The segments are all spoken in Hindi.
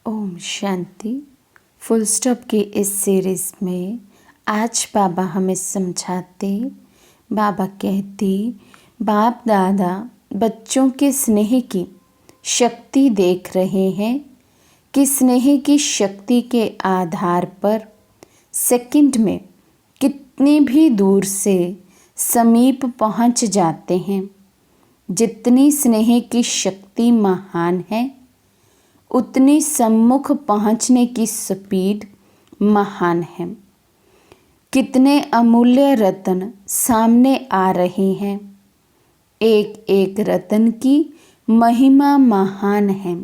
ओम शांति। फुल स्टॉप की इस सीरीज़ में आज बाबा हमें समझाते, बाबा कहते, बाप दादा बच्चों के स्नेह की शक्ति देख रहे हैं कि स्नेह की शक्ति के आधार पर सेकंड में कितनी भी दूर से समीप पहुंच जाते हैं। जितनी स्नेह की शक्ति महान है उतनी सम्मुख पहुंचने की स्पीड महान है। कितने अमूल्य रत्न सामने आ रहे हैं। एक एक रत्न की महिमा महान है।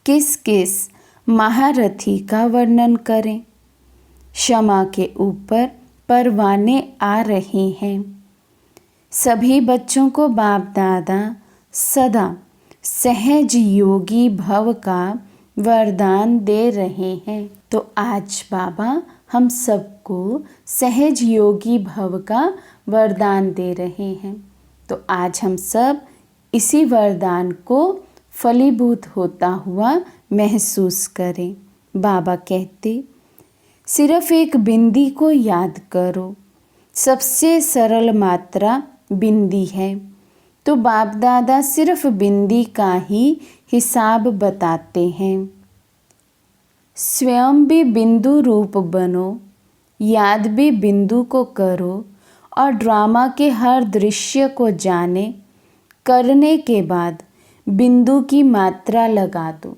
किस किस महारथी का वर्णन करें। क्षमा के ऊपर परवाने आ रहे हैं। सभी बच्चों को बाप दादा सदा सहज योगी भव का वरदान दे रहे हैं। तो आज बाबा हम सबको सहज योगी भव का वरदान दे रहे हैं। तो आज हम सब इसी वरदान को फलीभूत होता हुआ महसूस करें। बाबा कहते, सिर्फ एक बिंदी को याद करो। सबसे सरल मात्रा बिंदी है। तो बाप दादा सिर्फ बिंदी का ही हिसाब बताते हैं। स्वयं भी बिंदु रूप बनो, याद भी बिंदु को करो और ड्रामा के हर दृश्य को जाने। करने के बाद बिंदु की मात्रा लगा दो।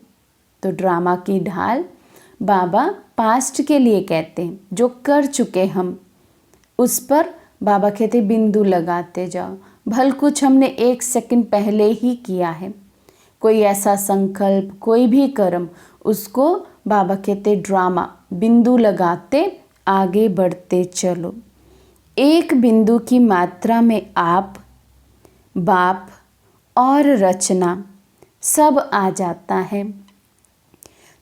तो ड्रामा की ढाल बाबा पास्ट के लिए कहते हैं, जो कर चुके हम उस पर बाबा कहते बिंदु लगाते जाओ। भल कुछ हमने 1 सेकंड पहले ही किया है, कोई ऐसा संकल्प, कोई भी कर्म, उसको बाबा कहते ड्रामा बिंदु लगाते आगे बढ़ते चलो। एक बिंदु की मात्रा में आप, बाप और रचना सब आ जाता है।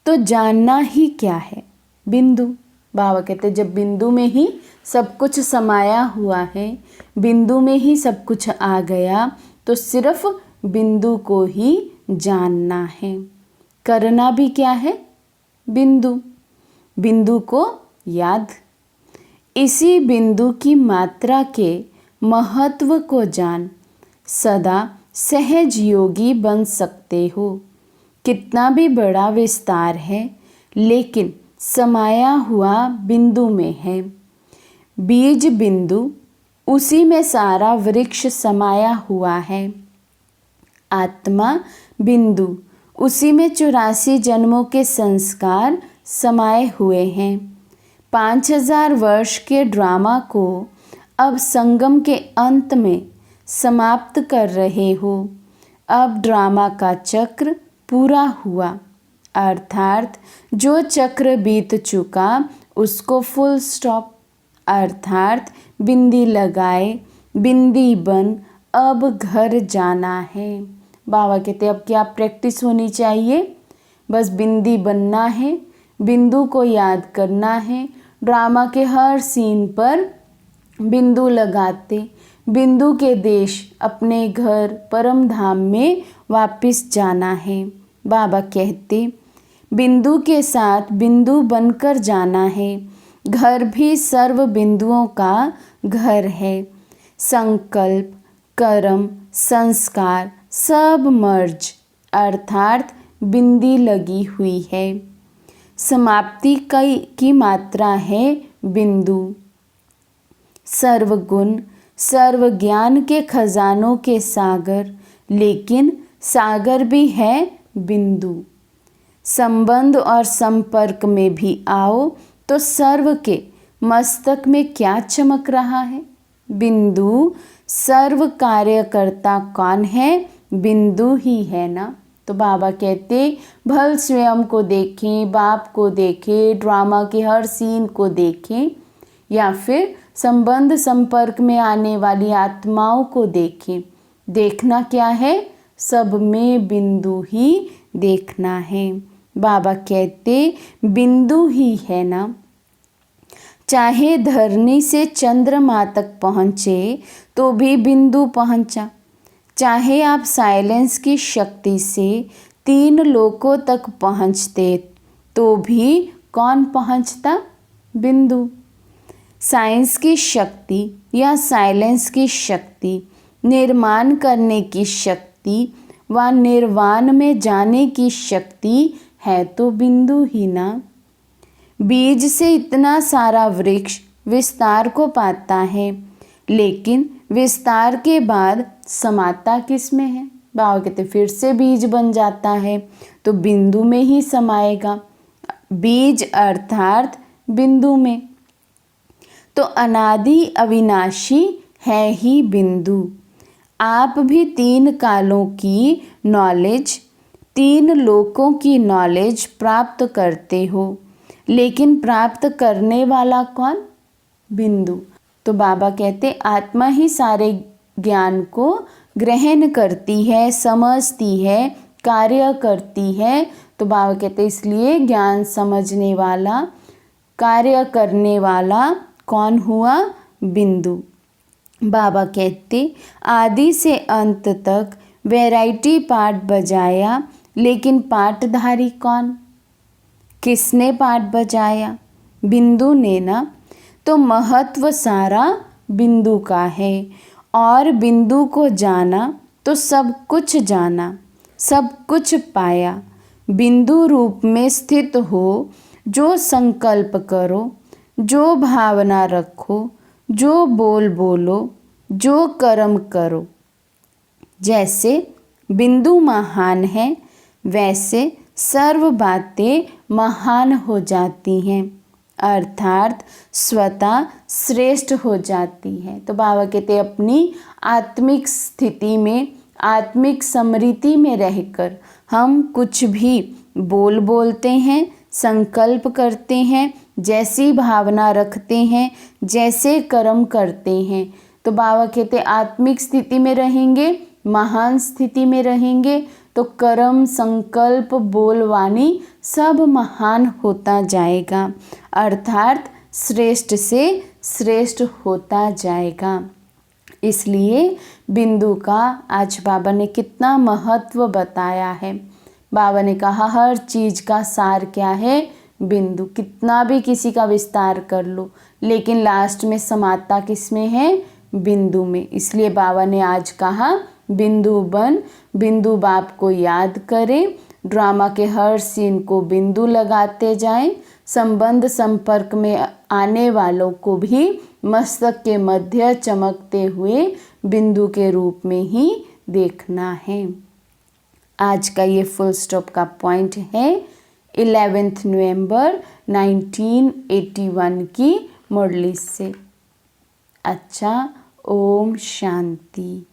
तो जानना ही क्या है बिंदु। बाबा कहते जब बिंदु में ही सब कुछ समाया हुआ है, बिंदु में ही सब कुछ आ गया, तो सिर्फ बिंदु को ही जानना है। करना भी क्या है? बिंदु। बिंदु को याद। इसी बिंदु की मात्रा के महत्व को जान सदा सहज योगी बन सकते हो। कितना भी बड़ा विस्तार है लेकिन समाया हुआ बिंदु में है। बीज बिंदु, उसी में सारा वृक्ष समाया हुआ है। आत्मा बिंदु, उसी में 84 जन्मों के संस्कार समाये हुए हैं। 5000 वर्ष के ड्रामा को अब संगम के अंत में समाप्त कर रहे हो। अब ड्रामा का चक्र पूरा हुआ, अर्थात जो चक्र बीत चुका उसको फुल स्टॉप, अर्थात बिंदी लगाए, बिंदी बन अब घर जाना है। बाबा कहते अब क्या प्रैक्टिस होनी चाहिए? बस बिंदी बनना है, बिंदु को याद करना है। ड्रामा के हर सीन पर बिंदु लगाते बिंदु के देश अपने घर परम धाम में वापस जाना है। बाबा कहते बिंदु के साथ बिंदु बनकर जाना है। घर भी सर्व बिंदुओं का घर है। संकल्प, कर्म, संस्कार सब मर्ज, अर्थात बिंदी लगी हुई है। समाप्ति की मात्रा है बिंदु। सर्वगुण, सर्व ज्ञान के खजानों के सागर, लेकिन सागर भी है बिंदु। संबंध और संपर्क में भी आओ तो सर्व के मस्तक में क्या चमक रहा है? बिंदु। सर्व कार्यकर्ता कौन है? बिंदु ही है ना। तो बाबा कहते भल स्वयं को देखें, बाप को देखें, ड्रामा के हर सीन को देखें, या फिर संबंध संपर्क में आने वाली आत्माओं को देखें। देखना क्या है? सब में बिंदु ही देखना है। बाबा कहते बिंदु ही है ना। चाहे धरनी से चंद्रमा तक पहुँचे तो भी बिंदु पहुँचा। चाहे आप साइलेंस की शक्ति से 3 लोकों तक पहुँचते तो भी कौन पहुँचता? बिंदु। साइंस की शक्ति या साइलेंस की शक्ति, निर्माण करने की शक्ति व निर्वाण में जाने की शक्ति है तो बिंदु ही ना। बीज से इतना सारा वृक्ष विस्तार को पाता है, लेकिन विस्तार के बाद समाता किस में है? बाबा कहते फिर से बीज बन जाता है तो बिंदु में ही समाएगा। बीज अर्थात बिंदु में। तो अनादि अविनाशी है ही बिंदु। आप भी 3 कालों की नॉलेज, 3 लोकों की नॉलेज प्राप्त करते हो, लेकिन प्राप्त करने वाला कौन? बिंदु। तो बाबा कहते आत्मा ही सारे ज्ञान को ग्रहण करती है, समझती है, कार्य करती है। तो बाबा कहते इसलिए ज्ञान समझने वाला, कार्य करने वाला कौन हुआ? बिंदु। बाबा कहते आदि से अंत तक वैरायटी पाठ बजाया, लेकिन पाठधारी कौन? किसने पाठ बजाया? बिंदु ने ना। तो महत्व सारा बिंदु का है, और बिंदु को जाना तो सब कुछ जाना, सब कुछ पाया। बिंदु रूप में स्थित हो, जो संकल्प करो, जो भावना रखो, जो बोल बोलो, जो कर्म करो। जैसे बिंदु महान है, वैसे सर्व बातें महान हो जाती हैं, अर्थात स्वतः श्रेष्ठ हो जाती है। तो बाबा कहते अपनी आत्मिक स्थिति में, आत्मिक समृद्धि में रहकर हम कुछ भी बोलते हैं, संकल्प करते हैं, जैसी भावना रखते हैं, जैसे कर्म करते हैं। तो बाबा कहते आत्मिक स्थिति में रहेंगे, महान स्थिति में रहेंगे, तो कर्म, संकल्प, बोलवाणी सब महान होता जाएगा, अर्थात श्रेष्ठ से श्रेष्ठ होता जाएगा। इसलिए बिंदु का आज बाबा ने कितना महत्व बताया है। बाबा ने कहा हर चीज़ का सार क्या है? बिंदु। कितना भी किसी का विस्तार कर लो, लेकिन लास्ट में समाता किस में है? बिंदु में। इसलिए बाबा ने आज कहा बिंदु बन, बिंदु बाप को याद करें, ड्रामा के हर सीन को बिंदु लगाते जाएं, संबंध संपर्क में आने वालों को भी मस्तक के मध्य चमकते हुए बिंदु के रूप में ही देखना है। आज का ये फुल स्टॉप का पॉइंट है 11 नवंबर 1981 की मुरली से। अच्छा, ओम शांति।